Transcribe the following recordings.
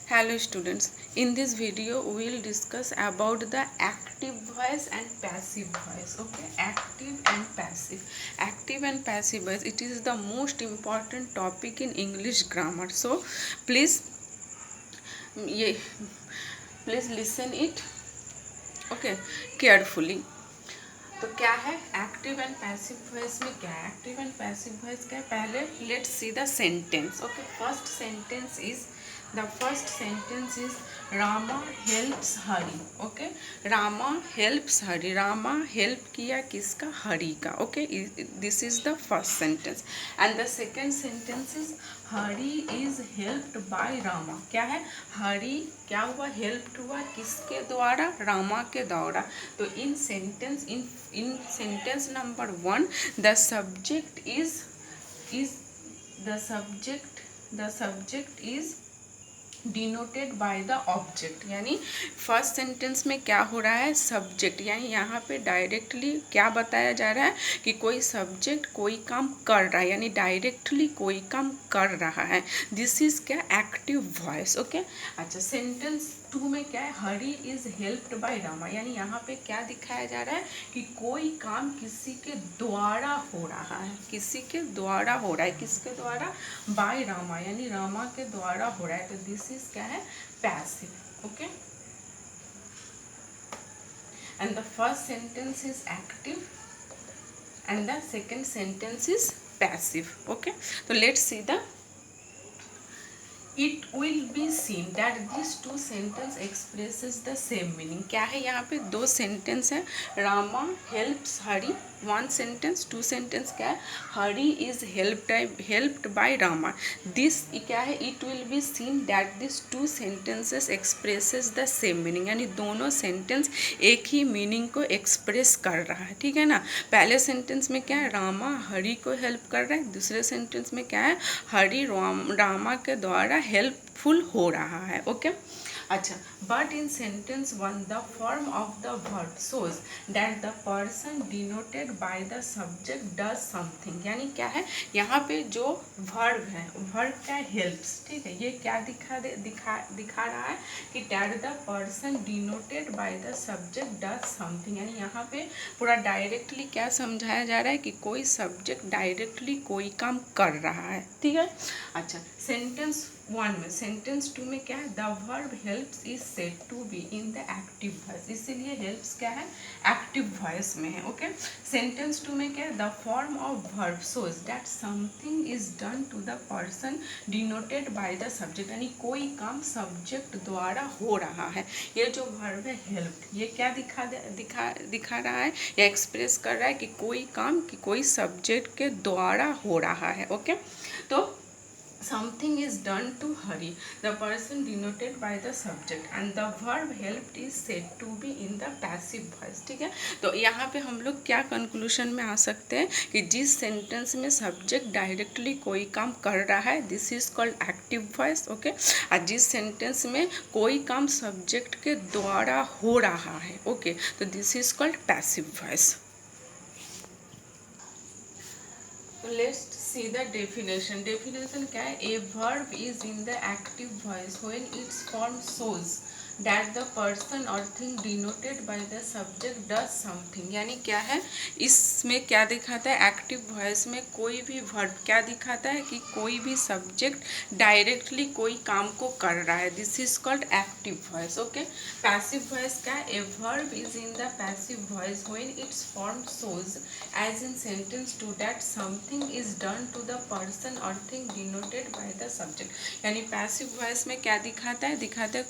Hello students, in this video we will discuss about the active voice and passive voice. Okay, active and passive. Active and passive voice, it is the most important topic in English grammar. So please please listen it, okay, carefully. तो क्या है active and passive voice में? क्या है active and passive voice? क्या है? पहले let's see the sentence. Okay, first sentence is Rama helps Hari. Okay, Rama helps Hari. Rama help किया किसका? हरी का. Okay, this is the first sentence. And the second sentence is Hari is helped by Rama. क्या है? हरी क्या हुआ? हेल्प्ड हुआ किसके द्वारा? रामा के द्वारा. तो इन sentence number 1 the subject is denoted by the object. यानी फर्स्ट सेंटेंस में क्या हो रहा है? सब्जेक्ट, यानी यहाँ पे डायरेक्टली क्या बताया जा रहा है कि कोई सब्जेक्ट कोई काम कर रहा है, यानी डायरेक्टली कोई काम कर रहा है. दिस इज क्या? Active voice. ओके, अच्छा, सेंटेंस 2 में क्या है? Hari is helped by Rama. यानी यहाँ पे क्या दिखाया जा रहा है कि कोई काम किसी के द्वारा हो रहा है. किसी के द्वारा हो रहा है. किसके द्वारा? बाय रामा, यानी रामा के द्वारा हो रहा है. तो दिस इज क्या है? Passive. Okay, and the first sentence is active and the second sentence is passive. Okay, तो let's see the It will be seen that these two sentences expresses the same meaning. क्या है यहाँ पे? दो sentence है. Rama helps Hari, one sentence. Two sentence क्या है? Hari is helped by Rama. This क्या है? It will be seen that this two sentences expresses the same meaning. यानी दोनों सेंटेंस एक ही मीनिंग को एक्सप्रेस कर रहा है. ठीक है ना? पहले सेंटेंस में क्या है? रामा हरी को हेल्प कर रहा है. दूसरे सेंटेंस में क्या है? हरी रामा के द्वारा हेल्पफुल हो रहा है. ओके, अच्छा, but in sentence 1 the form of the verb shows that the person denoted by the subject does something. यानी क्या है? यहाँ पे जो वर्ब है, वर्ब क्या? हेल्प्स. ठीक है, ये क्या दिखा रहा है कि that the person denoted by the subject does something. यानी यहाँ पे पूरा डायरेक्टली क्या समझाया जा रहा है कि कोई सब्जेक्ट डायरेक्टली कोई काम कर रहा है. ठीक है, अच्छा, सेंटेंस 1 में. सेंटेंस 2 में क्या है? The verb helps is said to be in the active voice. इसीलिए हेल्प्स क्या है? एक्टिव वॉइस में है. ओके, सेंटेंस 2 में क्या है? The form of verb shows that something is done to the person denoted by the subject. यानी कोई काम सब्जेक्ट द्वारा हो रहा है. ये जो वर्ब है हेल्प, ये क्या दिखा रहा है या एक्सप्रेस कर रहा है कि कोई काम कि कोई सब्जेक्ट के द्वारा हो रहा है. ओके, तो something is done to hurry, the person denoted by the subject, and the verb helped is said to be in the passive voice. ठीक है, तो यहाँ पे हम लोग क्या कंक्लूजन में आ सकते हैं कि जिस सेंटेंस में सब्जेक्ट डायरेक्टली कोई काम कर रहा है this is called active voice. Okay, और जिस सेंटेंस में कोई काम सब्जेक्ट के द्वारा हो रहा है, ओके, तो this is called passive voice. Let's see the definition. Definition क्या है? A verb is in the active voice when its form shows that the person or thing denoted by the subject does something. यानी क्या है? इसमें क्या दिखाता है? Active voice में कोई भी वर्ब क्या दिखाता है कि कोई भी सब्जेक्ट डायरेक्टली कोई काम को कर रहा है. This is called active voice. Okay, passive voice क्या है? A verb is in the passive voice when its form shows as in sentence 2 that something is done to the person और thing denoted by the subject. यानी passive voice में क्या दिखाता है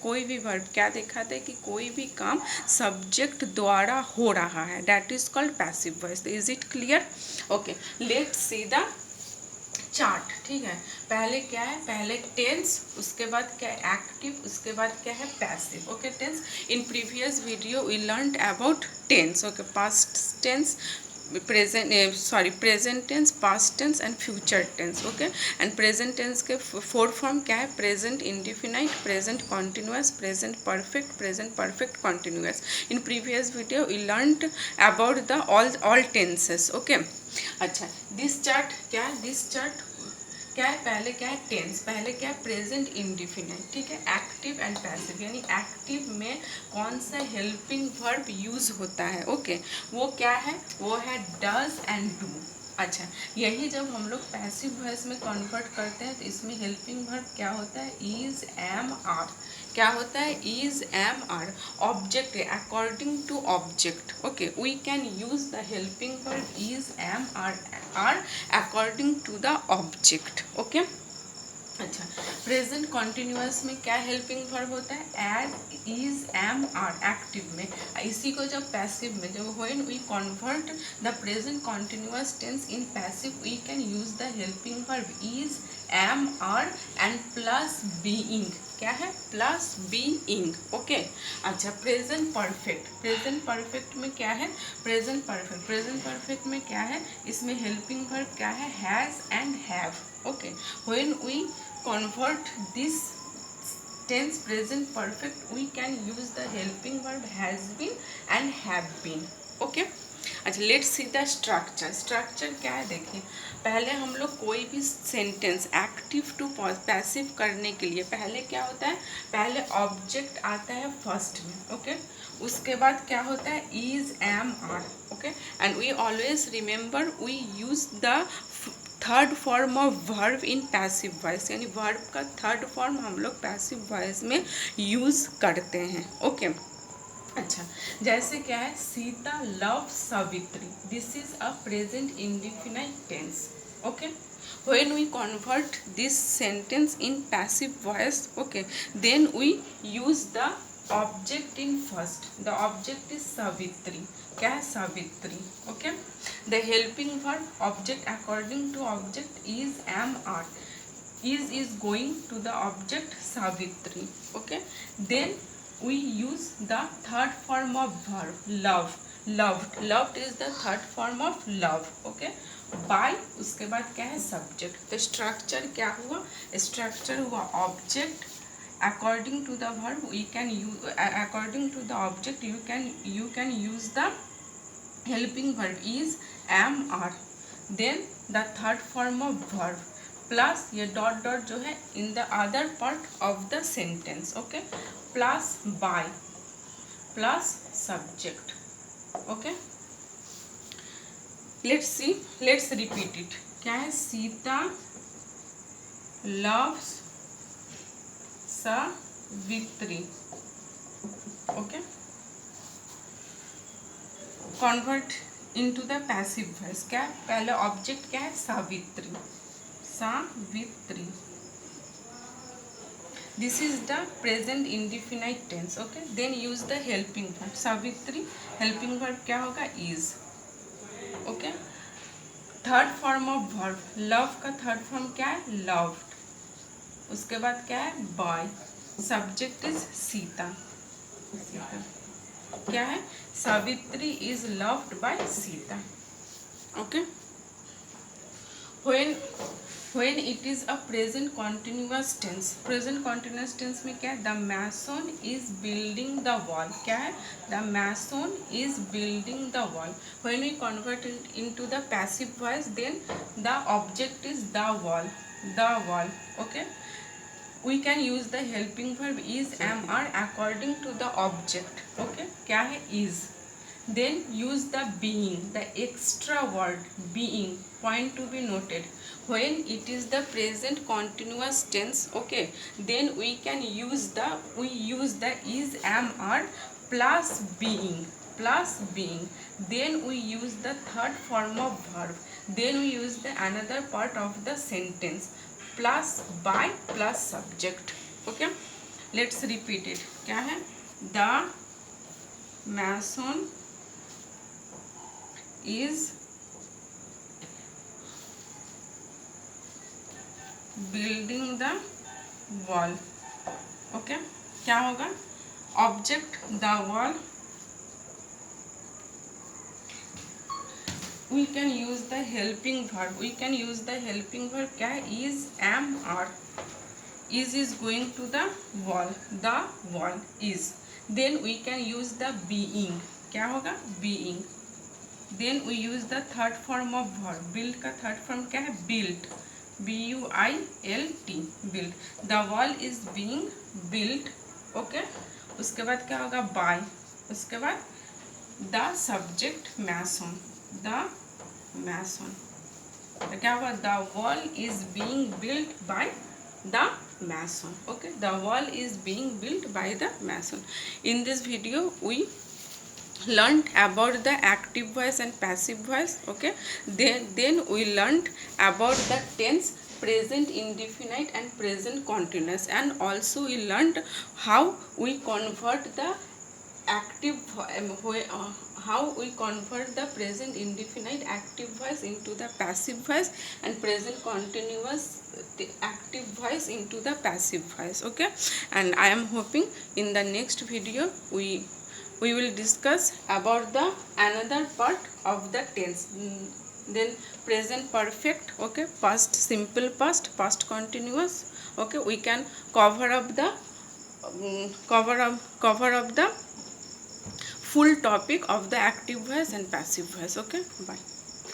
कोई भी वर्ब क्या दिखाता है कि कोई भी काम सब्जेक्ट द्वारा हो रहा है. That is called passive voice. Is it clear? Okay, let's see the chart. ठीक है, पहले क्या है? पहले टेंस, उसके बाद क्या है? एक्टिव, उसके बाद क्या है? Passive. Okay, tense. In previous video we learned about tense. Okay, past tense, present tense, past tense and future tense. Okay, and present tense के 4 फॉर्म क्या है? Present indefinite, present continuous, present perfect continuous. In previous video we learned about the all tenses. Okay, अच्छा, this chart क्या है? This chart क्या है, पहले क्या है टेंस, पहले क्या है प्रेजेंट इंडिफिनाइट, ठीक है। एक्टिव एंड पैसिव, यानी एक्टिव में कौन सा हेल्पिंग वर्ब यूज होता है, ओके वो क्या है, वो है डज एंड डू। अच्छा, यही जब हम लोग पैसिव वॉइस में कन्वर्ट करते हैं तो इसमें हेल्पिंग वर्ब क्या होता है, इज एम आर, क्या होता है, इज एम आर, ऑब्जेक्ट है, according to object, okay we can use the helping verb is am are according to the object, okay. अच्छा, प्रेजेंट कॉन्टिन्यूअस में क्या हेल्पिंग वर्ब होता है, as is am are active में। इसी को जब पैसिव में, जब when we convert the present continuous tense in passive we can use the helping verb is am are and plus being, क्या है, प्लस बीइंग, ओके। अच्छा, प्रेजेंट परफेक्ट, प्रेजेंट परफेक्ट में क्या है, प्रेजेंट परफेक्ट, प्रेजेंट परफेक्ट में क्या है, इसमें हेल्पिंग वर्ब क्या है, has and have, okay when we convert this tense present perfect we can use the helping verb has been and have been, okay। अच्छा, let's see the structure, structure क्या है देखिए, पहले हम लोग कोई भी सेंटेंस एक्टिव टू पैसिव करने के लिए पहले क्या होता है, पहले ऑब्जेक्ट आता है फर्स्ट में, ओके उसके बाद क्या होता है, is am are, okay and we always remember we use the third form of verb in passive voice, यानी वर्ब का थर्ड फॉर्म हम लोग पैसिव वॉइस में यूज करते हैं, ओके। अच्छा, जैसे क्या है, Sita love Savitri, this is a present indefinite tense, okay. when we convert this sentence in passive voice, okay then we use the object in first, the object is savitri, क्या है, savitri, okay। the helping verb object according to object is am are, is going to the object savitri, okay। then we use the third form of verb love, loved, loved is the third form of love, okay। By उसके बाद क्या है, subject. तो structure क्या हुआ, structure हुआ object according to the verb we can use, according to the object you can use the helping verb is am are, then the third form of verb plus ये dot dot जो है in the other part of the sentence, okay plus by plus subject, okay. Let's see, let's repeat it, क्या है, Sita loves Savitri, okay. Convert into the passive voice, क्या है, पहले object क्या है, Savitri, Savitri, this is the present indefinite tense, okay. Then use the helping verb Savitri, helping verb क्या होगा, is, okay. Third form of verb love का थर्ड फॉर्म क्या है, लव्ड, उसके बाद क्या है, by, subject is Sita, Sita क्या है, Savitri is loved by Sita, okay. when it is a present continuous tense, present continuous tense में क्या है, the mason is building the wall, क्या है, the mason is building the wall। when we convert it into the passive voice then the object is the wall, the wall, okay। we can use the helping verb is am are according to the object, okay क्या है, is। then use the being, the extra word being, point to be noted, when it is the present continuous tense, okay then we use the is am are plus being, then we use the third form of verb, then we use the another part of the sentence plus by plus subject, okay। let's repeat it, क्या है, the mason is building the wall, okay क्या होगा, object the wall, we can use the helping verb, we can use the helping verb क्या है, is am are, is going to the wall is, then we can use the being, क्या होगा, being, then we use the third form of verb build का third form क्या है, built, BUILT, built. The wall is being built. Okay, उसके बाद क्या होगा by, उसके बाद the subject mason, the mason, तो क्या हुआ the wall is being built by the mason. Okay, the wall is being built by the mason. In this video we learned about the active voice and passive voice. Okay, then we learned about the tense present indefinite and present continuous, and also we learned how we convert the how we convert the present indefinite active voice into the passive voice, and present continuous active voice into the passive voice. Okay, and I am hoping in the next video we will discuss about the another part of the tense. Then present perfect, okay, past simple past, past continuous. Okay, we can cover up the cover up the full topic of the active voice and passive voice. Okay, bye.